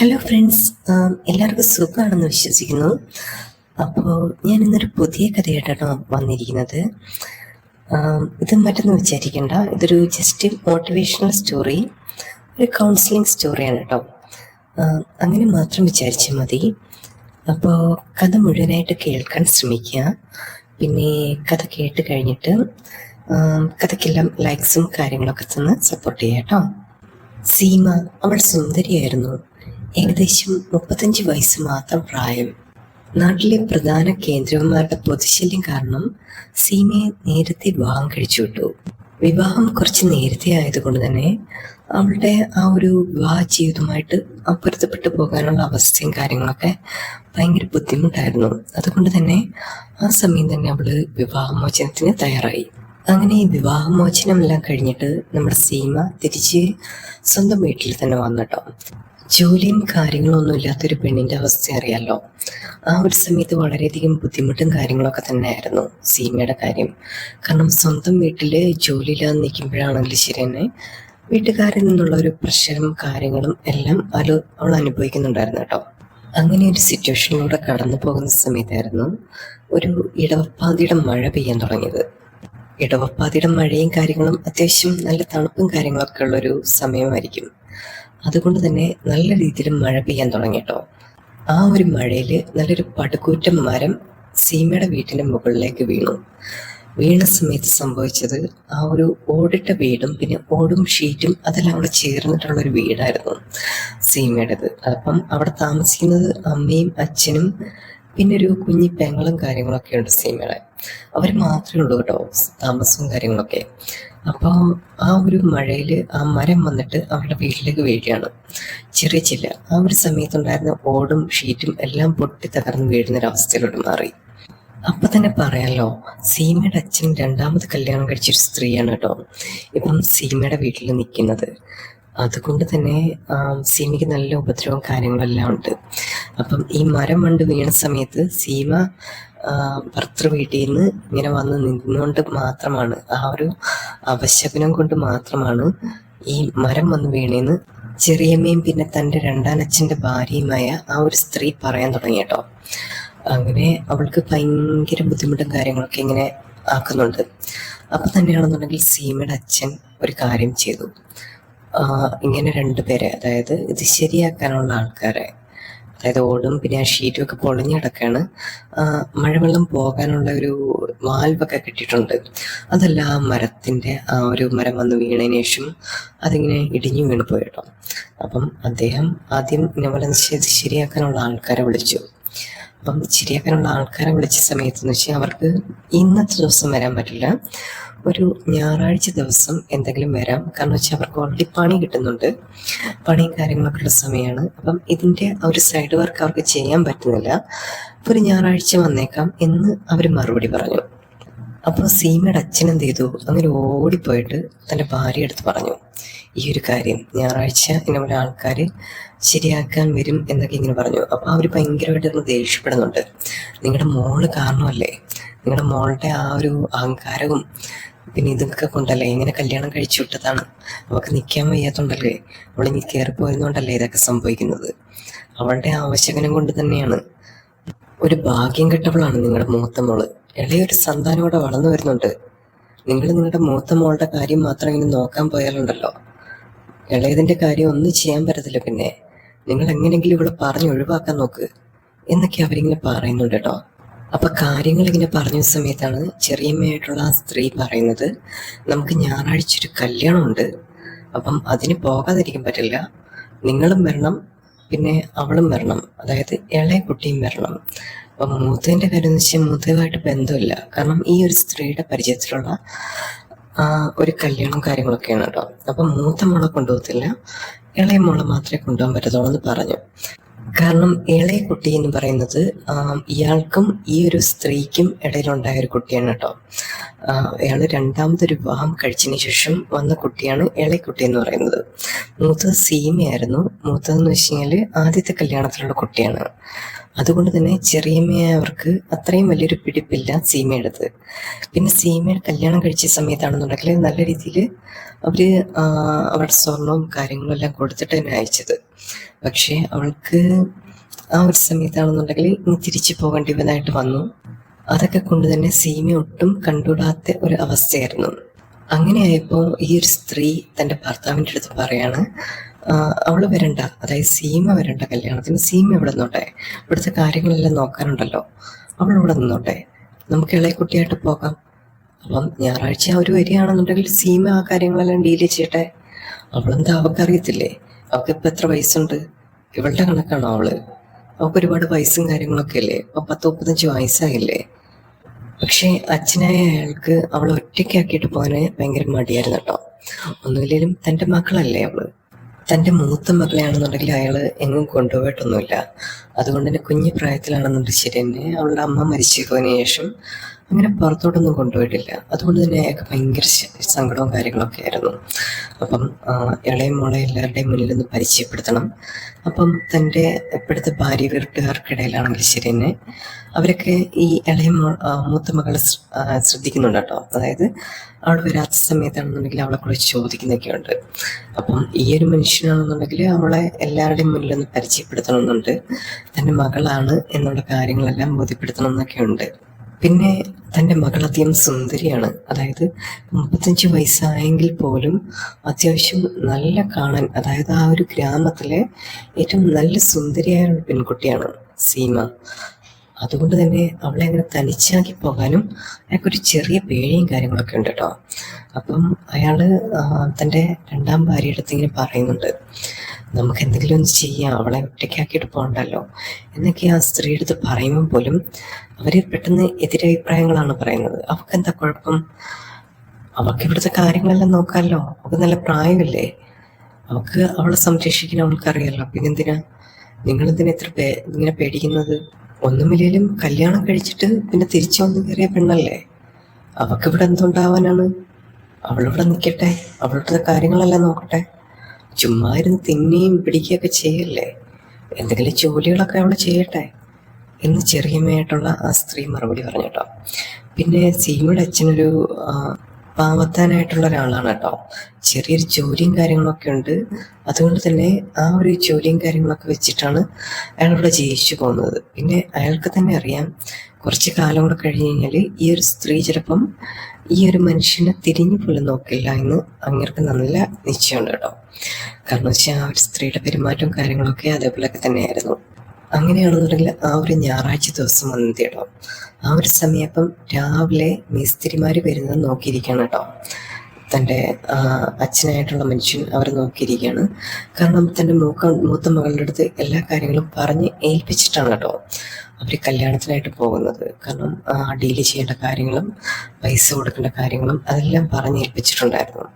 Hello friends, എല്ലാവർക്കും സുഖമാണെന്ന് വിശ്വസിക്കുന്നു. അപ്പോൾ ഞാൻ ഇന്നൊരു പുതിയ കഥയായിട്ടാണ് വന്നിരിക്കുന്നത്. ഇത് മറ്റൊന്നും വിചാരിക്കേണ്ട, ഇതൊരു ജസ്റ്റ് മോട്ടിവേഷണൽ സ്റ്റോറി, ഒരു കൗൺസിലിംഗ് സ്റ്റോറിയാണ് കേട്ടോ. അങ്ങനെ മാത്രം വിചാരിച്ചാൽ മതി. അപ്പോൾ കഥ മുഴുവനായിട്ട് കേൾക്കാൻ ശ്രമിക്കുക. പിന്നെ കഥ കേട്ട് കഴിഞ്ഞിട്ട് കഥയ്ക്കെല്ലാം ലൈക്സും കാര്യങ്ങളൊക്കെ തന്ന് സപ്പോർട്ട് ചെയ്യാം കേട്ടോ. സീമ അവൾ സുന്ദരിയായിരുന്നു. ഏകദേശം 35 വയസ്സ് മാത്രം പ്രായം. നാട്ടിലെ പ്രധാന കേന്ദ്രവന്മാരുടെ പൊതുശല്യം കാരണം സീമയെ നേരത്തെ വിവാഹം കഴിച്ചു വിട്ടു. വിവാഹം കുറച്ച് നേരത്തെ ആയതുകൊണ്ട് തന്നെ അവളുടെ ആ ഒരു വിവാഹ ജീവിതമായിട്ട് പൊരുത്തപ്പെട്ടു പോകാനുള്ള അവസ്ഥയും കാര്യങ്ങളൊക്കെ ഭയങ്കര ബുദ്ധിമുട്ടായിരുന്നു. അതുകൊണ്ട് തന്നെ ആ സമയം തന്നെ അവള് വിവാഹമോചനത്തിന് തയ്യാറായി. അങ്ങനെ ഈ വിവാഹമോചനമെല്ലാം കഴിഞ്ഞിട്ട് നമ്മുടെ സീമ തിരിച്ച് സ്വന്തം വീട്ടിൽ തന്നെ വന്നിട്ടോ. ജോലിയും കാര്യങ്ങളൊന്നും ഇല്ലാത്തൊരു പെണ്ണിൻ്റെ അവസ്ഥ അറിയാലോ. ആ ഒരു സമയത്ത് വളരെയധികം ബുദ്ധിമുട്ടും കാര്യങ്ങളൊക്കെ തന്നെയായിരുന്നു സീമയുടെ കാര്യം. കാരണം സ്വന്തം വീട്ടിൽ ജോലിയില്ലാതെ നിൽക്കുമ്പോഴാണെങ്കിലും ശരി തന്നെ വീട്ടുകാരിൽ നിന്നുള്ള ഒരു പ്രഷറും കാര്യങ്ങളും എല്ലാം അവൾ അനുഭവിക്കുന്നുണ്ടായിരുന്നു കേട്ടോ. അങ്ങനെ ഒരു സിറ്റുവേഷനിലൂടെ കടന്നു പോകുന്ന സമയത്തായിരുന്നു ഒരു ഇടവപ്പാതിയുടെ മഴ പെയ്യാൻ തുടങ്ങിയത്. ഇടവപ്പാതിയുടെ മഴയും കാര്യങ്ങളും അത്യാവശ്യം നല്ല തണുപ്പും കാര്യങ്ങളൊക്കെ ഉള്ളൊരു സമയമായിരിക്കും. അതുകൊണ്ട് തന്നെ നല്ല രീതിയിൽ മഴ പെയ്യാൻ തുടങ്ങി കേട്ടോ. ആ ഒരു മഴയിൽ നല്ലൊരു പടുകൂറ്റൻ മരം സീമയുടെ വീട്ടിൻ്റെ മുകളിലേക്ക് വീണ സമയത്ത് സംഭവിച്ചത് ആ ഒരു ഓടിട്ട വീടും പിന്നെ ഓടും ഷീറ്റും അതെല്ലാം കൂടെ ചേർന്നിട്ടുള്ളൊരു വീടായിരുന്നു സീമയുടേത്. അപ്പം അവിടെ താമസിക്കുന്നത് അമ്മയും അച്ഛനും പിന്നെ ഒരു കുഞ്ഞി പെങ്ങളും കാര്യങ്ങളൊക്കെ ഉണ്ട് സീമയുടെ. അവർ മാത്രമേ ഉള്ളൂ കേട്ടോ താമസവും കാര്യങ്ങളൊക്കെ. അപ്പോൾ ആ ഒരു മഴയിൽ ആ മരം വന്നിട്ട് അവരുടെ വീട്ടിലേക്ക് വീഴുകയാണ്. ചെറിയ ചില്ല ആ ഒരു സമയത്തുണ്ടായിരുന്ന ഓടും ഷീറ്റും എല്ലാം പൊട്ടി തകർന്ന് വീഴുന്നൊരവസ്ഥയിലോട്ട് മാറി. അപ്പം തന്നെ പറയാലോ, സീമയുടെ അച്ഛൻ രണ്ടാമത് കല്യാണം കഴിച്ചൊരു സ്ത്രീയാണ് കേട്ടോ ഇപ്പം സീമയുടെ വീട്ടിൽ നിൽക്കുന്നത്. അതുകൊണ്ട് തന്നെ സീമയ്ക്ക് നല്ല ഉപദ്രവവും കാര്യങ്ങളെല്ലാം ഉണ്ട്. അപ്പം ഈ മരം വണ്ട് വീണ സമയത്ത് സീമ ഭർത്തൃ വീട്ടിൽ നിന്ന് ഇങ്ങനെ വന്ന് നിന്നുകൊണ്ട് മാത്രമാണ്, ആ ഒരു അവശകുനം കൊണ്ട് മാത്രമാണ് ഈ മരം വന്ന് വീണേന്ന് ചെറിയമ്മയും പിന്നെ തൻ്റെ രണ്ടാനച്ഛൻ്റെ ഭാര്യയുമായ ആ ഒരു സ്ത്രീ പറയാൻ തുടങ്ങി കേട്ടോ. അങ്ങനെ അവൾക്ക് ഭയങ്കര ബുദ്ധിമുട്ടും കാര്യങ്ങളൊക്കെ ഇങ്ങനെ ആക്കുന്നുണ്ട്. അപ്പം തന്നെയാണെന്നുണ്ടെങ്കിൽ സീമയുടെ അച്ഛൻ ഒരു കാര്യം ചെയ്തു. ഇങ്ങനെ രണ്ടുപേരെ, അതായത് ഇത് ശരിയാക്കാനുള്ള ആൾക്കാരെ, അതായത് ഓടും പിന്നെ ആ ഷീറ്റും ഒക്കെ പൊളിഞ്ഞു കിടക്കാണ്, മഴവെള്ളം പോകാനുള്ള ഒരു വാൽവൊക്കെ കിട്ടിയിട്ടുണ്ട്. അതല്ല ആ മരത്തിൻ്റെ ആ ഒരു മരം വന്ന് വീണതിന് ശേഷം അതിങ്ങനെ ഇടിഞ്ഞു വീണ് പോയിട്ടോ. അപ്പം അദ്ദേഹം ആദ്യം ഇങ്ങനെ ശരിയാക്കാനുള്ള ആൾക്കാരെ വിളിച്ചു. അപ്പം ശരിയാക്കാനുള്ള ആൾക്കാരെ വിളിച്ച സമയത്തെന്ന് വെച്ചാൽ അവർക്ക് ഇന്നത്തെ ദിവസം വരാൻ പറ്റില്ല, ഒരു ഞായറാഴ്ച ദിവസം എന്തെങ്കിലും വരാം. കാരണം വെച്ചാൽ അവർക്ക് ഓൾറെഡി പണി കിട്ടുന്നുണ്ട്, പണിയും കാര്യങ്ങളൊക്കെ ഉള്ള സമയമാണ്. അപ്പം ഇതിൻ്റെ ഒരു സൈഡ് വർക്ക് അവർക്ക് ചെയ്യാൻ പറ്റുന്നില്ല. ഒരു ഞായറാഴ്ച വന്നേക്കാം എന്ന് അവർ മറുപടി പറഞ്ഞു. അപ്പോൾ സീമയുടെ അച്ഛൻ എന്ത് ചെയ്തു, അങ്ങനെ ഓടിപ്പോയിട്ട് തൻ്റെ ഭാര്യ എടുത്ത് പറഞ്ഞു ഈ ഒരു കാര്യം, ഞായറാഴ്ച ഇങ്ങനെ ആൾക്കാർ ശരിയാക്കാൻ വരും എന്നൊക്കെ ഇങ്ങനെ പറഞ്ഞു. അപ്പോൾ അവർ ഭയങ്കരമായിട്ട് ദേഷ്യപ്പെടുന്നുണ്ട്. നിങ്ങളുടെ മോള് കാരണമല്ലേ, നിങ്ങളുടെ മോളുടെ ആ ഒരു അഹങ്കാരവും പിന്നെ ഇതൊക്കെ കൊണ്ടല്ലേ ഇങ്ങനെ കല്യാണം കഴിച്ചു വിട്ടതാണ്, അവൾക്ക് നിൽക്കാൻ വയ്യാത്തോണ്ടല്ലേ, അവളിനി കയറിപ്പോയതുകൊണ്ടല്ലേ ഇതൊക്കെ സംഭവിക്കുന്നത്, അവളുടെ ആവശ്യകനം കൊണ്ട് തന്നെയാണ്. ഒരു ഭാഗ്യം കെട്ടവളാണ് നിങ്ങളുടെ മൂത്ത മോള്. ഇളയൊരു സന്താനോടെ വളർന്നു വരുന്നുണ്ട്. നിങ്ങൾ നിങ്ങളുടെ മൂത്ത മോളുടെ കാര്യം മാത്രം ഇങ്ങനെ നോക്കാൻ പോയാലുണ്ടല്ലോ, ഇളയതിൻ്റെ കാര്യം ഒന്നും ചെയ്യാൻ പറ്റത്തില്ല. പിന്നെ നിങ്ങൾ എങ്ങനെയെങ്കിലും ഇവിടെ പറഞ്ഞ് ഒഴിവാക്കാൻ നോക്ക് എന്നൊക്കെ അവരിങ്ങനെ പറയുന്നുണ്ട് കേട്ടോ. അപ്പം കാര്യങ്ങൾ ഇങ്ങനെ പറഞ്ഞ സമയത്താണ് ചെറിയമ്മയായിട്ടുള്ള ആ സ്ത്രീ പറയുന്നത്, നമുക്ക് ഞായറാഴ്ച ഒരു കല്യാണമുണ്ട്, അപ്പം അതിന് പോകാതിരിക്കാൻ പറ്റില്ല, നിങ്ങളും വരണം പിന്നെ അവളും വരണം, അതായത് ഇളയ കുട്ടിയും വരണം. അപ്പം മൂത്തതിൻ്റെ കാര്യം എന്ന് വെച്ചാൽ മൂത്തതുമായിട്ട് ബന്ധമില്ല, കാരണം ഈ ഒരു സ്ത്രീയുടെ പരിചയത്തിലുള്ള ഒരു കല്യാണം കാര്യങ്ങളൊക്കെയാണ് കേട്ടോ. അപ്പം മൂത്ത മോളെ കൊണ്ടുപോകത്തില്ല, ഇളയ മോളെ മാത്രമേ കൊണ്ടുപോകാൻ പറ്റത്തുള്ളൂ എന്ന് പറഞ്ഞു. കാരണം ഇളയ കുട്ടി എന്ന് പറയുന്നത് ഇയാൾക്കും ഈ ഒരു സ്ത്രീക്കും ഇടയിലുണ്ടായ ഒരു കുട്ടിയാണ് കേട്ടോ. ഇയാൾ രണ്ടാമതൊരു വിവാഹം കഴിച്ചതിന് ശേഷം വന്ന കുട്ടിയാണ് ഇളയ കുട്ടി എന്ന് പറയുന്നത്. മൂത്തത് സീമയായിരുന്നു. മൂത്തതെന്ന് വെച്ച് കഴിഞ്ഞാൽ ആദ്യത്തെ കല്യാണത്തിലുള്ള കുട്ടിയാണ്. അതുകൊണ്ട് തന്നെ ചെറിയമ്മയവർക്ക് അത്രയും വലിയൊരു പിടിപ്പില്ല സീമയെടുത്ത്. പിന്നെ സീമയുടെ കല്യാണം കഴിച്ച സമയത്താണെന്നുണ്ടെങ്കിൽ നല്ല രീതിയിൽ അവർ അവരുടെ സ്വർണവും കാര്യങ്ങളും എല്ലാം കൊടുത്തിട്ട് തന്നെ അയച്ചത്. പക്ഷേ അവൾക്ക് ആ ഒരു സമയത്താണെന്നുണ്ടെങ്കിൽ ഇനി തിരിച്ചു പോകേണ്ടി വന്നതായിട്ട് വന്നു. അതൊക്കെ കൊണ്ട് തന്നെ സീമ ഒട്ടും കണ്ടുകൂടാത്ത ഒരു അവസ്ഥയായിരുന്നു. അങ്ങനെയായപ്പോൾ ഈ ഒരു സ്ത്രീ തൻ്റെ ഭർത്താവിൻ്റെ അടുത്ത് പറയാണ്, അവള് വരണ്ട, അതായത് സീമ വരണ്ട കല്യാണത്തിന്, സീമ ഇവിടെ നിന്നോട്ടെ, ഇവിടുത്തെ കാര്യങ്ങളെല്ലാം നോക്കാനുണ്ടല്ലോ, അവൾ ഇവിടെ നിന്നോട്ടെ, നമുക്ക് ഇളയ കുട്ടിയായിട്ട് പോകാം. അപ്പം ഞായറാഴ്ച അവർ വരികയാണെന്നുണ്ടെങ്കിൽ സീമ ആ കാര്യങ്ങളെല്ലാം ഡീൽ ചെയ്യട്ടെ. അവളെന്താ അവൾക്കറിയത്തില്ലേ, അവൾക്ക് എത്ര വയസ്സുണ്ട്, ഇവളുടെ കണക്കാണോ അവള്? അവൾക്ക് ഒരുപാട് വയസ്സും കാര്യങ്ങളൊക്കെ അല്ലേ, അപ്പം 10-35 വയസ്സായില്ലേ. പക്ഷേ അച്ഛനായ അയാൾക്ക് അവളെ ഒറ്റയ്ക്കാക്കിയിട്ട് പോകാൻ ഭയങ്കര മടിയായിരുന്നു കേട്ടോ. ഒന്നുമില്ലെങ്കിലും തൻ്റെ മക്കളല്ലേ അവള്, തൻ്റെ മൂത്ത മകളെയാണെന്നുണ്ടെങ്കിൽ അയാൾ എങ്ങും കൊണ്ടുപോയിട്ടൊന്നുമില്ല. അതുകൊണ്ട് തന്നെ കുഞ്ഞു പ്രായത്തിലാണെന്നുണ്ടെങ്കിൽ ശരി തന്നെ അവളുടെ അമ്മ മരിച്ചതിന് ശേഷം അങ്ങനെ പുറത്തോട്ടൊന്നും കൊണ്ടുപോയിട്ടില്ല. അതുകൊണ്ട് തന്നെ അയാൾക്ക് ഭയങ്കര സങ്കടവും കാര്യങ്ങളൊക്കെ ആയിരുന്നു. അപ്പം ഇളയ മോളെ എല്ലാവരുടെയും മുന്നിലൊന്ന് പരിചയപ്പെടുത്തണം. അപ്പം തൻ്റെ ഇപ്പോഴത്തെ ഭാര്യ വീട്ടുകാർക്കിടയിലാണെങ്കിൽ ശരി തന്നെ അവരൊക്കെ ഈ ഇളയ മൂത്ത മകളെ ശ്രദ്ധിക്കുന്നുണ്ട് കേട്ടോ. അതായത് അവൾ വരാത്ത സമയത്താണെന്നുണ്ടെങ്കിൽ അവളെ കുറിച്ച് ചോദിക്കുന്നൊക്കെ ഉണ്ട്. അപ്പം ഈ ഒരു മനുഷ്യനാണെന്നുണ്ടെങ്കിൽ അവളെ എല്ലാവരുടെയും മുന്നിലൊന്ന് പരിചയപ്പെടുത്തണമെന്നുണ്ട്, തൻ്റെ മകളാണ് എന്നുള്ള കാര്യങ്ങളെല്ലാം ബോധ്യപ്പെടുത്തണം എന്നൊക്കെ ഉണ്ട്. പിന്നെ തൻ്റെ മകൾ അധികം സുന്ദരിയാണ്, അതായത് 35 വയസ്സായെങ്കിൽ പോലും അത്യാവശ്യം നല്ല കാണാൻ, അതായത് ആ ഒരു ഗ്രാമത്തിലെ ഏറ്റവും നല്ല സുന്ദരിയായ ഒരു പെൺകുട്ടിയാണ് സീമ. അതുകൊണ്ട് തന്നെ അവളെ അങ്ങനെ തനിച്ചാക്കി പോകാനും അയാൾക്കൊരു ചെറിയ പേടിയും കാര്യങ്ങളൊക്കെ ഉണ്ട് കേട്ടോ. അപ്പം അയാൾ തൻ്റെ രണ്ടാം ഭാര്യയുടെ അടുത്ത് ഇങ്ങനെ പറയുന്നുണ്ട്, നമുക്ക് എന്തെങ്കിലും ഒന്ന് ചെയ്യാം, അവളെ ഒറ്റയ്ക്കാക്കിയിട്ട് പോകണ്ടല്ലോ എന്നൊക്കെ ആ സ്ത്രീയുടെ അടുത്ത് പറയുമ്പോൾ പോലും അവർ പെട്ടെന്ന് എതിരഭിപ്രായങ്ങളാണ് പറയുന്നത്. അവൾക്ക് എന്താ കുഴപ്പം, അവൾക്ക് ഇവിടുത്തെ കാര്യങ്ങളെല്ലാം നോക്കാമല്ലോ, അവൾക്ക് നല്ല പ്രായമല്ലേ, അവൾക്ക് അവളെ സംരക്ഷിക്കാൻ അവൾക്കറിയാമല്ലോ, പിന്നെന്തിനാ നിങ്ങളെന്തിനാ ഇങ്ങനെ പേടിക്കുന്നത്? ഒന്നുമില്ലേലും കല്യാണം കഴിച്ചിട്ട് പിന്നെ തിരിച്ചു വന്ന് കയറിയ പെണ്ണല്ലേ, അവൾക്ക് ഇവിടെ എന്തുണ്ടാവാനാണ്, അവളിവിടെ നിൽക്കട്ടെ, അവളുടെ കാര്യങ്ങളെല്ലാം നോക്കട്ടെ, ചുമ്മാ ഇരുന്ന് തിന്നുകയും പിടിക്കുകയൊക്കെ ചെയ്യല്ലേ, എന്തെങ്കിലും ജോലികളൊക്കെ അവൾ ചെയ്യട്ടെ എന്ന് ചെറിയമ്മയായിട്ടുള്ള ആ സ്ത്രീ മറുപടി പറഞ്ഞു കേട്ടോ. പിന്നെ സീമയുടെ അച്ഛനൊരു പാവത്താനായിട്ടുള്ള ഒരാളാണ് കേട്ടോ. ചെറിയൊരു ജോലിയും കാര്യങ്ങളൊക്കെ ഉണ്ട്. അതുകൊണ്ട് തന്നെ ആ ഒരു ജോലിയും കാര്യങ്ങളൊക്കെ വെച്ചിട്ടാണ് അയാളിവിടെ ജീവിച്ചു പോകുന്നത്. പിന്നെ അയാൾക്ക് തന്നെ അറിയാം, കുറച്ച് കാലം കൂടെ കഴിഞ്ഞ് കഴിഞ്ഞാൽ ഈ ഒരു സ്ത്രീ ചിലപ്പം ഈ ഒരു മനുഷ്യനെ തിരിഞ്ഞു പോലും നോക്കില്ല എന്ന് അങ്ങേർക്ക് നല്ല നിശ്ചയമുണ്ട് കേട്ടോ. കാരണം വെച്ചാൽ ആ ഒരു സ്ത്രീയുടെ പെരുമാറ്റവും കാര്യങ്ങളൊക്കെ അതേപോലെയൊക്കെ തന്നെയായിരുന്നു. അങ്ങനെയാണെന്നുണ്ടെങ്കിൽ ആ ഒരു ഞായറാഴ്ച ദിവസം വന്നത് കേട്ടോ. ആ ഒരു സമയം രാവിലെ മിസ്ത്രിമാർ വരുന്നത് നോക്കിയിരിക്കുകയാണ് കേട്ടോ. തൻ്റെ അച്ഛനായിട്ടുള്ള മനുഷ്യൻ അവരെ നോക്കിയിരിക്കുകയാണ്. കാരണം തൻ്റെ മൂത്ത മകളുടെ അടുത്ത് എല്ലാ കാര്യങ്ങളും പറഞ്ഞ് ഏൽപ്പിച്ചിട്ടാണ് കേട്ടോ അവർ കല്യാണത്തിനായിട്ട് പോകുന്നത്. കാരണം ഡീല് ചെയ്യേണ്ട കാര്യങ്ങളും പൈസ കൊടുക്കേണ്ട കാര്യങ്ങളും അതെല്ലാം പറഞ്ഞ് ഏൽപ്പിച്ചിട്ടുണ്ടായിരുന്നു.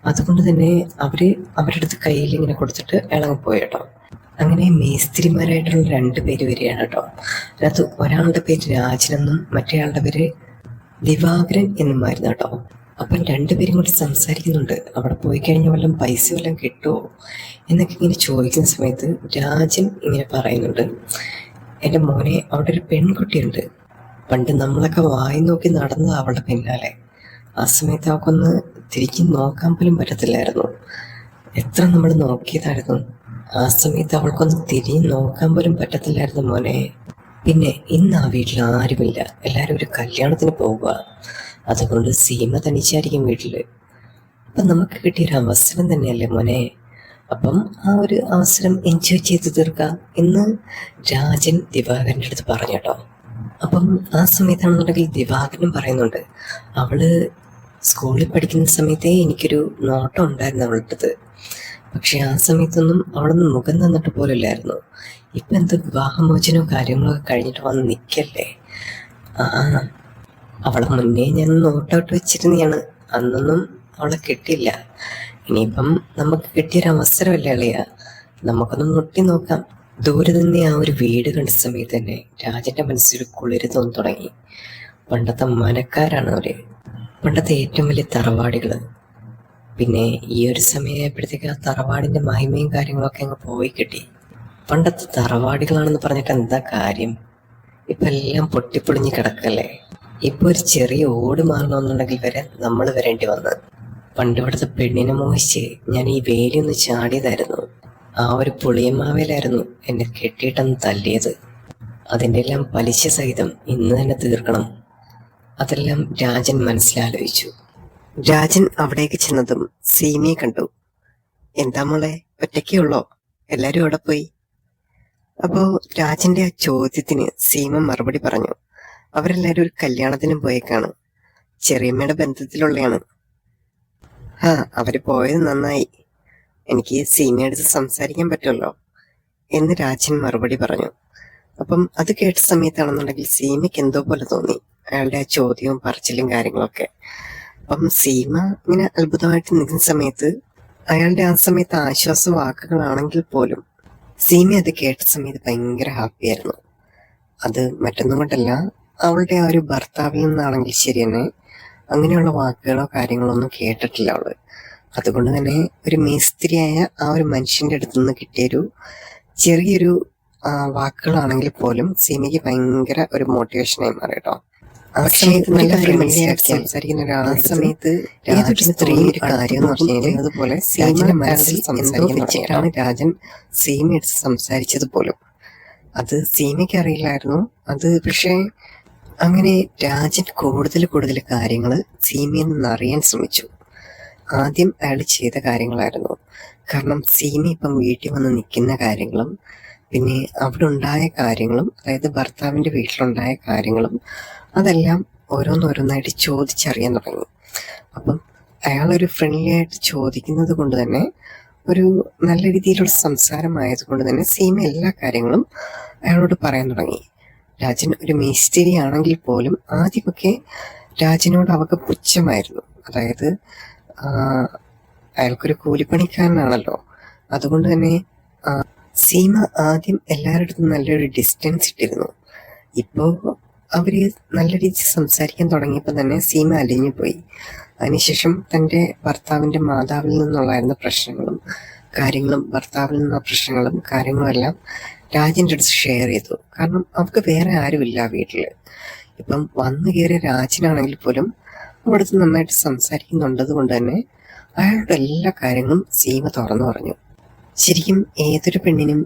അതുകൊണ്ട് തന്നെ അവരുടെ അടുത്ത് കയ്യിൽ ഇങ്ങനെ കൊടുത്തിട്ട് ഇളങ്ങി പോയി കേട്ടോ. അങ്ങനെ മേസ്ത്രിമാരായിട്ടുള്ള 2 പേര് വരികയാണ് കേട്ടോ. അതിനകത്ത് ഒരാളുടെ പേര് രാജനെന്നും മറ്റേയാളുടെ പേര് ദിവാകരൻ എന്നുമായിരുന്നു കേട്ടോ. അപ്പം 2 പേരും കൂടി സംസാരിക്കുന്നുണ്ട്. അവിടെ പോയി കഴിഞ്ഞാൽ വല്ലതും പൈസ വല്ലതും കിട്ടുമോ എന്നൊക്കെ ഇങ്ങനെ ചോദിക്കുന്ന സമയത്ത് രാജൻ ഇങ്ങനെ പറയുന്നുണ്ട്, എൻ്റെ മോനെ, അവിടെ ഒരു പെൺകുട്ടിയുണ്ട്, പണ്ട് നമ്മളൊക്കെ വായി നോക്കി നടന്നത് അവളുടെ പിന്നാലെ. ആ സമയത്ത് അവൾക്കൊന്ന് തിരിച്ച് നോക്കാൻ പോലും പറ്റത്തില്ലായിരുന്നു, എത്ര നമ്മൾ നോക്കിയതായിരുന്നു. ആ സമയത്ത് അവൾക്കൊന്ന് തിരിഞ്ഞ് നോക്കാൻ പോലും പറ്റത്തില്ലായിരുന്നു മോനെ. പിന്നെ ഇന്ന് ആ വീട്ടിൽ ആരുമില്ല, എല്ലാവരും ഒരു കല്യാണത്തിന് പോവുക. അതുകൊണ്ട് സീമ തനിച്ചായിരിക്കും വീട്ടിൽ. അപ്പം നമുക്ക് കിട്ടിയൊരു അവസരം തന്നെയല്ലേ മോനെ, അപ്പം ആ ഒരു അവസരം എൻജോയ് ചെയ്ത് തീർക്കാം എന്ന് രാജൻ ദിവാകരൻ്റെ അടുത്ത് പറഞ്ഞു കേട്ടോ. അപ്പം ആ സമയത്താണെന്നുണ്ടെങ്കിൽ ദിവാകരനും പറയുന്നുണ്ട്, അവള് സ്കൂളിൽ പഠിക്കുന്ന സമയത്തേ എനിക്കൊരു നോട്ടം ഉണ്ടായിരുന്നു അവളുടെ അടുത്ത്. പക്ഷെ ആ സമയത്തൊന്നും അവളൊന്നും മുഖം തന്നിട്ട് പോലില്ലായിരുന്നു. ഇപ്പം എന്ത് വിവാഹമോചനവും കാര്യങ്ങളൊക്കെ കഴിഞ്ഞിട്ട് വന്ന് നിൽക്കല്ലേ. അവളെ മുന്നേ ഞാൻ നോട്ടൗട്ട് വെച്ചിരുന്നതാണ്, അന്നൊന്നും അവളെ കിട്ടില്ല. ഇനിയിപ്പം നമുക്ക് കിട്ടിയൊരവസരമല്ലേ അളിയ, നമുക്കൊന്ന് മുട്ടി നോക്കാം. ദൂരെ തന്നെ ആ ഒരു വീട് കണ്ട സമയത്ത് തന്നെ രാജൻ്റെ മനസ്സിൽ കുളിര് തോന്നി തുടങ്ങി. പണ്ടത്തെ മനക്കാരാണ് അവര്, പണ്ടത്തെ ഏറ്റവും വലിയ തറവാടികൾ. പിന്നെ ഈ ഒരു സമയമായപ്പോഴത്തേക്ക് ആ തറവാടിൻ്റെ മഹിമയും കാര്യങ്ങളൊക്കെ അങ്ങ് പോയി കിട്ടി. പണ്ടത്തെ തറവാടികളാണെന്ന് പറഞ്ഞിട്ട് എന്താ കാര്യം, ഇപ്പം എല്ലാം പൊട്ടിപ്പൊളിഞ്ഞ് കിടക്കല്ലേ. ഇപ്പോൾ ഒരു ചെറിയ ഓട് മാറണമെന്നുണ്ടെങ്കിൽ വരെ നമ്മൾ വരേണ്ടി വന്ന്. പണ്ട് ഇവിടുത്തെ പെണ്ണിനെ മോഹിച്ച് ഞാൻ ഈ വേലിയൊന്ന് ചാടിയതായിരുന്നു. ആ ഒരു പുളിയമാവേലായിരുന്നു എന്നെ കെട്ടിയിട്ടന്ന് തല്ലിയത്. അതിൻ്റെ എല്ലാം പലിശ സഹിതം ഇന്ന് തന്നെ തീർക്കണം. അതെല്ലാം രാജൻ മനസ്സിലാലോചിച്ചു. രാജൻ അവിടേക്ക് ചെന്നതും സീമയെ കണ്ടു. എന്താ മോളെ, ഒറ്റയ്ക്കേ ഉള്ളോ? എല്ലാരും അവിടെ പോയി? അപ്പോ രാജന്റെ ആ ചോദ്യത്തിന് സീമ മറുപടി പറഞ്ഞു. അവരെല്ലാരും ഒരു കല്യാണത്തിന് പോയേക്കാണ്. ചെറിയമ്മയുടെ ബന്ധത്തിലുള്ളയാണ്. അവര് പോയത് നന്നായി. എനിക്ക് സീമയടുത്ത് സംസാരിക്കാൻ പറ്റുമല്ലോ എന്ന് രാജൻ മറുപടി പറഞ്ഞു. അപ്പം അത് കേട്ട സമയത്താണെന്നുണ്ടെങ്കിൽ സീമയ്ക്ക് എന്തോ പോലെ തോന്നി, അയാളുടെ ആ ചോദ്യവും പറച്ചിലും കാര്യങ്ങളൊക്കെ. അപ്പം സീമ ഇങ്ങനെ അത്ഭുതമായിട്ട് നിൽക്കുന്ന സമയത്ത് അയാളുടെ ആ സമയത്ത് ആശ്വാസ വാക്കുകളാണെങ്കിൽ പോലും സീമ അത് കേട്ട സമയത്ത് ഭയങ്കര ഹാപ്പിയായിരുന്നു. അത് മറ്റൊന്നും കൊണ്ടല്ല, അവളുടെ ആ ഒരു ഭർത്താവിൽ നിന്നാണെങ്കിൽ ശരി തന്നെ അങ്ങനെയുള്ള വാക്കുകളോ കാര്യങ്ങളോ ഒന്നും കേട്ടിട്ടില്ല അവള്. അതുകൊണ്ട് തന്നെ ഒരു മേസ്ത്രിയായ ആ ഒരു മനുഷ്യന്റെ അടുത്ത് നിന്ന് കിട്ടിയൊരു ചെറിയൊരു വാക്കുകളാണെങ്കിൽ പോലും സീമയ്ക്ക് ഭയങ്കര ഒരു മോട്ടിവേഷനായി മാറി കേട്ടോ. ആ സമയത്ത് നല്ല ഫ്രണ്ട്ലിയായിട്ട് സംസാരിക്കുന്ന ഒരാളെ സമയത്ത് ഏതൊരു സ്ത്രീ ഒരു കാര്യം എന്ന് പറഞ്ഞു കഴിഞ്ഞാൽ അതുപോലെ സീമയുടെ മനസ്സിൽ സംസാരിച്ചിട്ടാണ് രാജൻ സീമ എടുത്ത് സംസാരിച്ചത് പോലും. അത് സീമയ്ക്ക് അറിയില്ലായിരുന്നു. അത് പക്ഷേ അങ്ങനെ രാജൻ കൂടുതൽ കാര്യങ്ങൾ സീമയിൽ നിന്ന് അറിയാൻ ശ്രമിച്ചു. ആദ്യം അയാൾ ചെയ്ത കാര്യങ്ങളായിരുന്നു. കാരണം സീമ ഇപ്പം വീട്ടിൽ വന്ന് നിൽക്കുന്ന കാര്യങ്ങളും പിന്നെ അവിടെ ഉണ്ടായ കാര്യങ്ങളും, അതായത് ഭർത്താവിൻ്റെ വീട്ടിലുണ്ടായ കാര്യങ്ങളും അതെല്ലാം ഓരോന്നോരോന്നായിട്ട് ചോദിച്ചറിയാൻ തുടങ്ങി. അപ്പം അയാളൊരു ഫ്രണ്ട്ലി ആയിട്ട് ചോദിക്കുന്നത് കൊണ്ട് തന്നെ, ഒരു നല്ല രീതിയിലുള്ള സംസാരമായതുകൊണ്ട് തന്നെ സീമ എല്ലാ കാര്യങ്ങളും അയാളോട് പറയാൻ തുടങ്ങി. രാജൻ ഒരു മേസ്തിരി ആണെങ്കിൽ പോലും ആദ്യമൊക്കെ രാജനോട് അവൾക്ക് പുച്ഛമായിരുന്നു. അതായത് അയാൾക്കൊരു കൂലിപ്പണിക്കാരനാണല്ലോ. അതുകൊണ്ട് തന്നെ സീമ ആദ്യം എല്ലാവരുടെ അടുത്തും നല്ലൊരു ഡിസ്റ്റൻസ് ഇട്ടിരുന്നു. ഇപ്പോൾ അവര് നല്ല രീതിയിൽ സംസാരിക്കാൻ തുടങ്ങിയപ്പോൾ തന്നെ സീമ അലിഞ്ഞു പോയി. അതിനുശേഷം തൻ്റെ ഭർത്താവിൻ്റെ മാതാവിൽ നിന്നുള്ളായിരുന്ന പ്രശ്നങ്ങളും കാര്യങ്ങളും, ഭർത്താവിൽ നിന്ന പ്രശ്നങ്ങളും കാര്യങ്ങളും എല്ലാം രാജൻ്റെ അടുത്ത് ഷെയർ ചെയ്തു. കാരണം അവർക്ക് വേറെ ആരുമില്ല വീട്ടിൽ. ഇപ്പം വന്നു കയറിയ രാജനാണെങ്കിൽ പോലും അവിടുത്തെ നന്നായിട്ട് സംസാരിക്കുന്നുണ്ടത് കൊണ്ട് തന്നെ അയാളുടെ എല്ലാ കാര്യങ്ങളും സീമ തുറന്നു പറഞ്ഞു. ശരിക്കും ഏതൊരു പെണ്ണിനും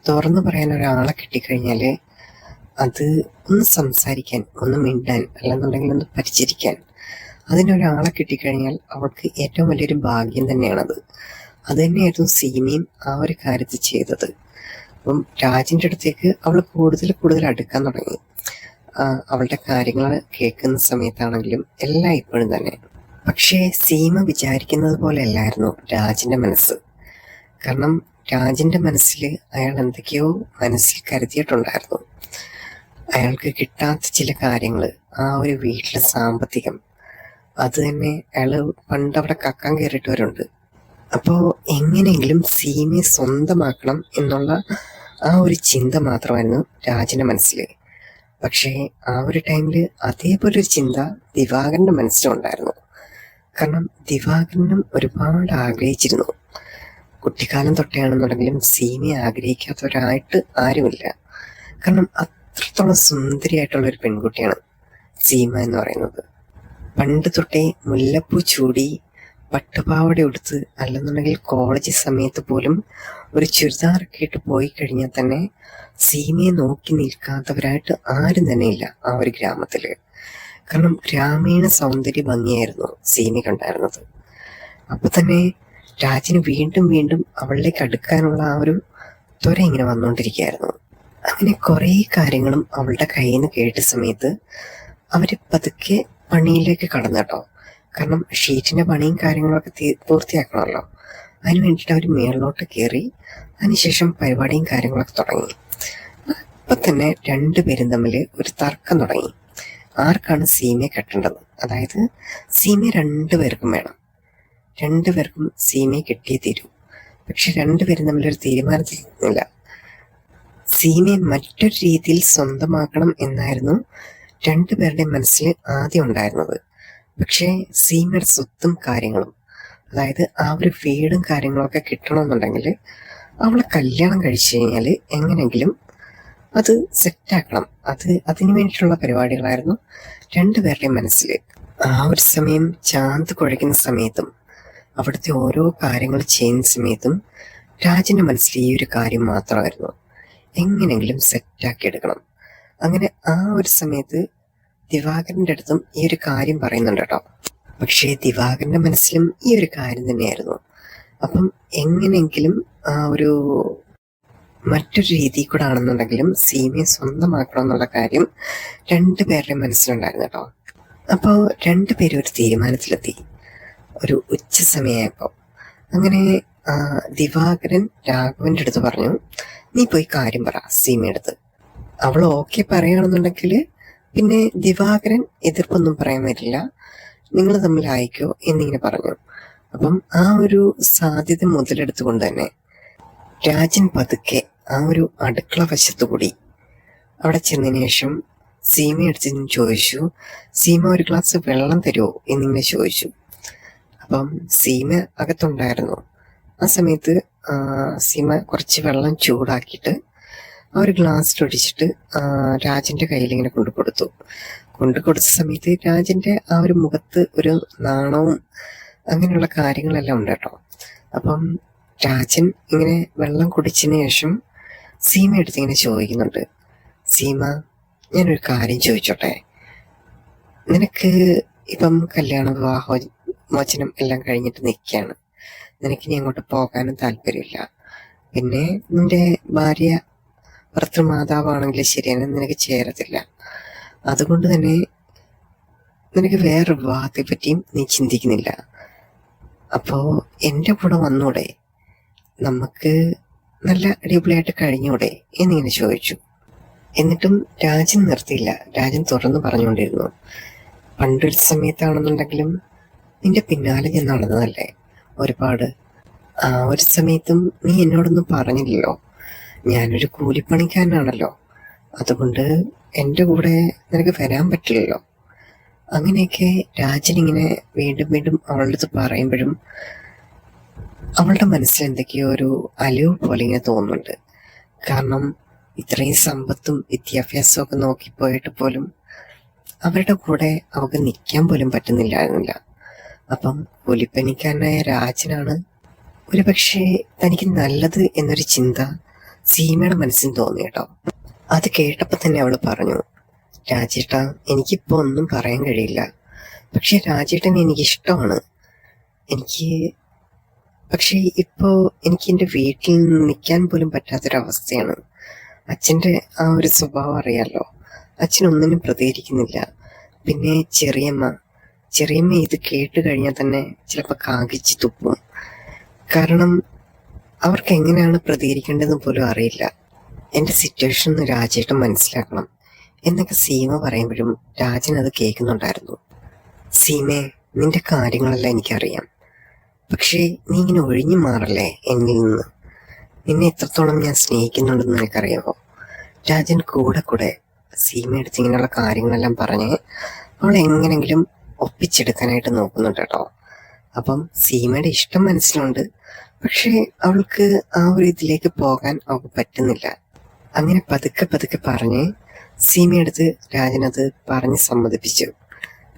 തുറന്നു പറയാൻ ഒരാളെ കിട്ടിക്കഴിഞ്ഞാൽ അത് ഒന്ന് സംസാരിക്കാൻ, ഒന്ന് മിണ്ടാൻ, അല്ലെന്നുണ്ടെങ്കിൽ ഒന്ന് പരിചരിക്കാൻ അതിനൊരാളെ കിട്ടിക്കഴിഞ്ഞാൽ അവൾക്ക് ഏറ്റവും വലിയൊരു ഭാഗ്യം തന്നെയാണത്. അത് തന്നെയായിരുന്നു സീമയും ആ ഒരു കാര്യത്തിൽ ചെയ്തത്. അപ്പം രാജൻ്റെ അടുത്തേക്ക് അവൾ കൂടുതൽ അടുക്കാൻ തുടങ്ങി. അവളുടെ കാര്യങ്ങൾ കേൾക്കുന്ന സമയത്താണെങ്കിലും എല്ലാം ഇപ്പോഴും തന്നെ. പക്ഷേ സീമ വിചാരിക്കുന്നത് പോലെ അല്ലായിരുന്നു രാജൻ്റെ മനസ്സ്. കാരണം രാജൻ്റെ മനസ്സിൽ അയാൾ എന്തൊക്കെയോ മനസ്സിൽ കരുതിയിട്ടുണ്ടായിരുന്നു. അയാൾക്ക് കിട്ടാത്ത ചില കാര്യങ്ങൾ, ആ ഒരു വീട്ടിലെ സാമ്പത്തികം, അത് തന്നെ അയാൾ പണ്ട് അവിടെ കക്കാൻ കയറിയിട്ടവരുണ്ട്. അപ്പോൾ എങ്ങനെയെങ്കിലും സീമയെ സ്വന്തമാക്കണം എന്നുള്ള ആ ഒരു ചിന്ത മാത്രമായിരുന്നു രാജൻ്റെ മനസ്സിൽ. പക്ഷേ ആ ഒരു ടൈമിൽ അതേപോലെ ഒരു ചിന്ത ദിവാകരൻ്റെ മനസ്സിലുണ്ടായിരുന്നു. കാരണം ദിവാകരനും ഒരുപാട് ആഗ്രഹിച്ചിരുന്നു. കുട്ടിക്കാലം തൊട്ടേയാണെന്നുണ്ടെങ്കിലും സീമയെ ആഗ്രഹിക്കാത്തവരായിട്ട് ആരുമില്ല. കാരണം അത്രത്തോളം സുന്ദരിയായിട്ടുള്ള ഒരു പെൺകുട്ടിയാണ് സീമ എന്ന് പറയുന്നത്. പണ്ട് തൊട്ടേ മുല്ലപ്പൂ ചൂടി പട്ടുപാവട ഉടുത്ത്, അല്ലെന്നുണ്ടെങ്കിൽ കോളേജ് സമയത്ത് പോലും ഒരു ചുരിദാറൊക്കെ ഇട്ട് പോയി കഴിഞ്ഞാൽ തന്നെ സീമയെ നോക്കി നിൽക്കാത്തവരായിട്ട് ആരും തന്നെ ഇല്ല ആ ഒരു ഗ്രാമത്തില്. കാരണം ഗ്രാമീണ സൗന്ദര്യ ഭംഗിയായിരുന്നു സീമയ്ക്കുണ്ടായിരുന്നത്. അപ്പൊ തന്നെ രാജന് വീണ്ടും അവളിലേക്ക് അടുക്കാനുള്ള ആ ഒരു ത്വര ഇങ്ങനെ വന്നുകൊണ്ടിരിക്കുകയായിരുന്നു. അങ്ങനെ കുറേ കാര്യങ്ങളും അവളുടെ കയ്യിൽ നിന്ന് കേട്ട സമയത്ത് അവര് പതുക്കെ പണിയിലേക്ക് കടന്നു കേട്ടോ. കാരണം ഷീറ്റിന്റെ പണിയും കാര്യങ്ങളൊക്കെ പൂർത്തിയാക്കണമല്ലോ. അതിന് വേണ്ടിയിട്ട് അവർ മേളിലോട്ട് കയറി. അതിനുശേഷം പരിപാടിയും കാര്യങ്ങളൊക്കെ തുടങ്ങി. അപ്പൊ തന്നെ രണ്ടുപേരും തമ്മിൽ ഒരു തർക്കം തുടങ്ങി. ആർക്കാണ് സീമയെ കെട്ടേണ്ടത്? അതായത് സീമയെ രണ്ടുപേർക്കും വേണം. രണ്ടുപേർക്കും സീമയെ കെട്ടിയേ തീരൂ. പക്ഷെ രണ്ടുപേരും തമ്മിലൊരു തീരുമാനത്തിലില്ല. സീമയെ മറ്റൊരു രീതിയിൽ സ്വന്തമാക്കണം എന്നായിരുന്നു രണ്ടുപേരുടെ മനസ്സിൽ ആദ്യം ഉണ്ടായിരുന്നത്. പക്ഷേ സീമയുടെ സ്വത്തും കാര്യങ്ങളും, അതായത് ആ ഒരു വീടും കാര്യങ്ങളൊക്കെ കിട്ടണമെന്നുണ്ടെങ്കിൽ അവളെ കല്യാണം കഴിച്ചു കഴിഞ്ഞാൽ എങ്ങനെയെങ്കിലും അത് സെറ്റാക്കണം. അതിനു വേണ്ടിയിട്ടുള്ള പരിപാടികളായിരുന്നു രണ്ടുപേരുടെയും മനസ്സിൽ. ആ ഒരു സമയം ചാന്ത് കുഴയ്ക്കുന്ന സമയത്തും അവിടുത്തെ ഓരോ കാര്യങ്ങൾ ചെയ്യുന്ന സമയത്തും രാജന്റെ മനസ്സിൽ ഈ ഒരു കാര്യം മാത്രമായിരുന്നു, എങ്ങനെങ്കിലും സെറ്റാക്കി എടുക്കണം. അങ്ങനെ ആ ഒരു സമയത്ത് ദിവാകരന്റെ അടുത്തും ഈ ഒരു കാര്യം പറയുന്നുണ്ട് കേട്ടോ. പക്ഷേ ദിവാകരന്റെ മനസ്സിലും ഈ ഒരു കാര്യം തന്നെയായിരുന്നു. അപ്പം എങ്ങനെയെങ്കിലും ആ ഒരു മറ്റൊരു രീതി കൂടെ ആണെന്നുണ്ടെങ്കിലും സീമയെ സ്വന്തമാക്കണം എന്നുള്ള കാര്യം രണ്ടുപേരുടെയും മനസ്സിലുണ്ടായിരുന്നു കേട്ടോ. അപ്പോൾ രണ്ടുപേരും ഒരു തീരുമാനത്തിലെത്തി. ഒരു ഉച്ച സമയമായപ്പോൾ അങ്ങനെ ദിവാകരൻ രാഘവന്റെ അടുത്ത് പറഞ്ഞു, നീ പോയി കാര്യം പറ സീമയെടുത്ത്. അവൾ ഓക്കെ പറയുകയാണെന്നുണ്ടെങ്കിൽ പിന്നെ ദിവാകരൻ എതിർപ്പൊന്നും പറയാൻ പറ്റില്ല, നിങ്ങൾ തമ്മിൽ അയക്കോ എന്നിങ്ങനെ പറഞ്ഞു. അപ്പം ആ ഒരു സാധ്യത മുതലെടുത്തുകൊണ്ട് തന്നെ രാജൻ പതുക്കെ ആ ഒരു അടുക്കള വശത്തുകൂടി അവിടെ ചെന്നതിന് ശേഷം സീമയെടുത്ത് ചോദിച്ചു, സീമ ഒരു ഗ്ലാസ് വെള്ളം തരുമോ എന്നിങ്ങനെ ചോദിച്ചു. അപ്പം സീമ അകത്തുണ്ടായിരുന്നു. ആ സമയത്ത് സീമ കുറച്ച് വെള്ളം ചൂടാക്കിയിട്ട് ആ ഒരു ഗ്ലാസ്സിലൊഴിച്ചിട്ട് രാജന്റെ കയ്യിൽ ഇങ്ങനെ കൊണ്ടുകൊടുത്ത സമയത്ത് രാജന്റെ ആ ഒരു മുഖത്ത് ഒരു നാണവും അങ്ങനെയുള്ള കാര്യങ്ങളെല്ലാം ഉണ്ട് കേട്ടോ. അപ്പം രാജൻ ഇങ്ങനെ വെള്ളം കുടിച്ചതിന് ശേഷം സീമ എടുത്ത് ഇങ്ങനെ ചോദിക്കുന്നുണ്ട്, സീമ ഞാനൊരു കാര്യം ചോദിച്ചോട്ടെ, നിനക്ക് ഇപ്പം കല്യാണ വിവാഹമോചനം എല്ലാം കഴിഞ്ഞിട്ട് നിൽക്കുകയാണ്, നിനക്ക് ഇനി അങ്ങോട്ട് പോകാനും താല്പര്യമില്ല, പിന്നെ നിന്റെ ഭാര്യ ഭർത്തൃമാതാവാണെങ്കിലും ശരിയാണ്, നിനക്ക് ചേരത്തില്ല. അതുകൊണ്ട് തന്നെ നിനക്ക് വേറെ വിവാഹത്തെ പറ്റിയും നീ ചിന്തിക്കുന്നില്ല. അപ്പോൾ എൻ്റെ കൂടെ വന്നൂടെ, നമുക്ക് നല്ല അടിപൊളിയായിട്ട് കഴിഞ്ഞൂടെ എന്നിങ്ങനെ ചോദിച്ചു. എന്നിട്ടും രാജൻ നിർത്തിയില്ല. രാജൻ തുറന്നു പറഞ്ഞുകൊണ്ടിരുന്നു, പണ്ടൊരു സമയത്താണെന്നുണ്ടെങ്കിലും നിന്റെ പിന്നാലെ ഞാൻ നടന്നതല്ലേ ഒരുപാട്. ആ ഒരു സമയത്തും നീ എന്നോടൊന്നും പറഞ്ഞില്ലല്ലോ, ഞാനൊരു കൂലിപ്പണിക്കാരനാണല്ലോ, അതുകൊണ്ട് എൻ്റെ കൂടെ നിനക്ക് വരാൻ പറ്റില്ലല്ലോ. അങ്ങനെയൊക്കെ രാജൻ ഇങ്ങനെ വീണ്ടും വീണ്ടും അവളുടെ അടുത്ത് പറയുമ്പോഴും അവളുടെ മനസ്സിൽ എന്തൊക്കെയോ ഒരു അലിവ് പോലെ ഇങ്ങനെ തോന്നുന്നുണ്ട്. കാരണം ഇത്രയും സമ്പത്തും വിദ്യാഭ്യാസവും ഒക്കെ നോക്കിപ്പോയിട്ട് പോലും അവരുടെ കൂടെ അവൾക്ക് നിൽക്കാൻ പോലും പറ്റുന്നില്ലായിരുന്നില്ല. അപ്പം കൂലിപ്പണിക്കാരനായ രാജനാണ് ഒരുപക്ഷെ തനിക്ക് നല്ലത് എന്നൊരു ചിന്ത സീമയുടെ മനസ്സിൽ തോന്നി കേട്ടോ. അത് കേട്ടപ്പോൾ തന്നെ അവൾ പറഞ്ഞു, രാജേട്ടാ എനിക്കിപ്പോൾ ഒന്നും പറയാൻ കഴിയില്ല, പക്ഷെ രാജേട്ടനെ എനിക്കിഷ്ടമാണ്. പക്ഷേ ഇപ്പോൾ എനിക്ക് എൻ്റെ വീട്ടിൽ നിൽക്കാൻ പോലും പറ്റാത്തൊരവസ്ഥയാണ്. അച്ഛൻ്റെ ആ ഒരു സ്വഭാവം അറിയാലോ, അച്ഛനൊന്നിനും പ്രതികരിക്കുന്നില്ല. പിന്നെ ചെറിയമ്മ ഇത് കേട്ട് കഴിഞ്ഞാൽ തന്നെ ചിലപ്പോൾ കാകിച്ച് തുപ്പും. കാരണം അവർക്ക് എങ്ങനെയാണ് പ്രതികരിക്കേണ്ടതെന്ന് പോലും അറിയില്ല. എൻ്റെ സിറ്റുവേഷൻ ഒന്ന് രാജേട്ടൻ മനസ്സിലാക്കണം എന്നൊക്കെ സീമ പറയുമ്പോഴും രാജൻ അത് കേൾക്കുന്നുണ്ടായിരുന്നു. സീമേ, നിന്റെ കാര്യങ്ങളെല്ലാം എനിക്കറിയാം, പക്ഷേ നീ ഇങ്ങനെ ഒഴിഞ്ഞു മാറല്ലേ എന്നിൽ നിന്ന്. നിന്നെ എത്രത്തോളം ഞാൻ സ്നേഹിക്കുന്നുണ്ടെന്ന് നിനക്കറിയാമോ? രാജൻ കൂടെ സീമ എടുത്ത് ഇങ്ങനെയുള്ള കാര്യങ്ങളെല്ലാം പറഞ്ഞ് അവളെ എങ്ങനെങ്കിലും ഒപ്പിച്ചെടുക്കാനായിട്ട് നോക്കുന്നുണ്ട് കേട്ടോ. അപ്പം സീമയുടെ ഇഷ്ടം മനസ്സിലുണ്ട്, പക്ഷേ അവൾക്ക് ആ ഒരു ഇതിലേക്ക് പോകാൻ അവൾക്ക് പറ്റുന്നില്ല. അങ്ങനെ പതുക്കെ പറഞ്ഞ് സീമയെടുത്ത് രാജനത് പറഞ്ഞ് സമ്മതിപ്പിച്ചു.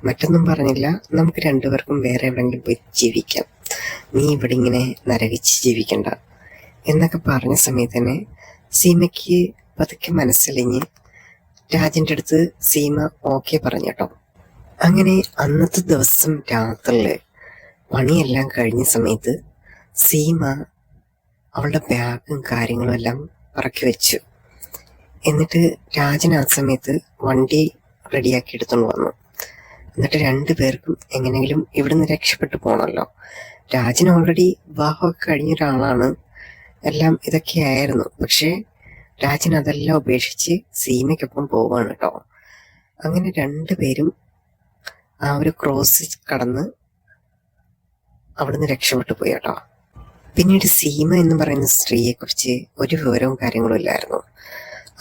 മറ്റൊന്നും പറഞ്ഞില്ല, നമുക്ക് രണ്ടുപേർക്കും വേറെ എവിടെയെങ്കിലും പോയി ജീവിക്കാം, നീ ഇവിടെ ഇങ്ങനെ നരകിച്ച് ജീവിക്കണ്ട എന്നൊക്കെ പറഞ്ഞ സമയത്ത് തന്നെ സീമയ്ക്ക് പതുക്കെ മനസ്സലിഞ്ഞ് രാജൻ്റെ അടുത്ത് സീമ ഓക്കെ പറഞ്ഞു കേട്ടോ. അങ്ങനെ അന്നത്തെ ദിവസം രാത്രിയിൽ പണിയെല്ലാം കഴിഞ്ഞ സമയത്ത് സീമ അവളുടെ ബാഗും കാര്യങ്ങളും എല്ലാം പറക്കി വെച്ചു. എന്നിട്ട് രാജൻ ആ സമയത്ത് വണ്ടി റെഡിയാക്കി എടുത്തുകൊണ്ട് വന്നു. എന്നിട്ട് രണ്ടുപേർക്കും എങ്ങനെയെങ്കിലും ഇവിടുന്ന് രക്ഷപ്പെട്ടു പോകണമല്ലോ. രാജൻ ഓൾറെഡി വിവാഹമൊക്കെ കഴിഞ്ഞ ഒരാളാണ്, എല്ലാം ഇതൊക്കെയായിരുന്നു. പക്ഷേ രാജൻ അതെല്ലാം ഉപേക്ഷിച്ച് സീമയ്ക്കൊപ്പം പോവുകയാണ് കേട്ടോ. അങ്ങനെ രണ്ടുപേരും ആ ഒരു ക്രോസ് കടന്ന് അവിടുന്ന് രക്ഷപ്പെട്ടു പോയി കേട്ടോ. പിന്നീട് സീമ എന്ന് പറയുന്ന സ്ത്രീയെക്കുറിച്ച് ഒരു വിവരവും കാര്യങ്ങളും ഇല്ലായിരുന്നു.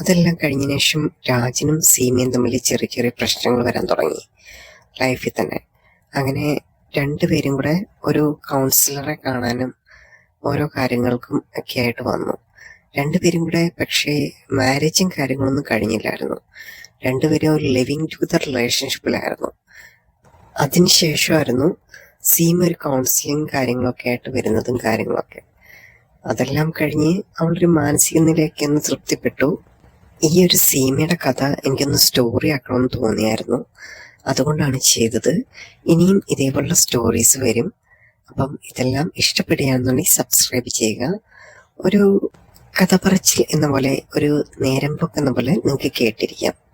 അതെല്ലാം കഴിഞ്ഞതിന് ശേഷം രാജനും സീമയും തമ്മിൽ ചെറിയ പ്രശ്നങ്ങൾ വരാൻ തുടങ്ങി ലൈഫിൽ തന്നെ. അങ്ങനെ രണ്ടുപേരും കൂടെ ഒരു കൗൺസിലറെ കാണാനും ഓരോ കാര്യങ്ങൾക്കും ഒക്കെ ആയിട്ട് വന്നു. രണ്ടുപേരും കൂടെ പക്ഷേ മാരേജും കാര്യങ്ങളൊന്നും കഴിഞ്ഞില്ലായിരുന്നു. രണ്ടുപേരും ഒരു ലിവിങ് ടുഗദർ റിലേഷൻഷിപ്പിലായിരുന്നു. അതിനുശേഷമായിരുന്നു സീമ ഒരു കൗൺസിലിംഗ് കാര്യങ്ങളൊക്കെ ആയിട്ട് വരുന്നതും കാര്യങ്ങളൊക്കെ. അതെല്ലാം കഴിഞ്ഞ് അവളൊരു മാനസിക നിലയൊക്കെ ഒന്ന് തൃപ്തിപ്പെട്ടു. ഈ ഒരു സീമയുടെ കഥ എനിക്കൊന്ന് സ്റ്റോറി ആക്കണമെന്ന് തോന്നിയായിരുന്നു, അതുകൊണ്ടാണ് ചെയ്തത്. ഇനിയും ഇതേപോലുള്ള സ്റ്റോറീസ് വരും. അപ്പം ഇതെല്ലാം ഇഷ്ടപ്പെടുകയാണെന്നുണ്ടെങ്കിൽ സബ്സ്ക്രൈബ് ചെയ്യുക. ഒരു കഥ പറച്ചിൽ എന്ന പോലെ, ഒരു നേരം പോക്ക് എന്ന പോലെ നിങ്ങൾക്ക് കേട്ടിരിക്കാം.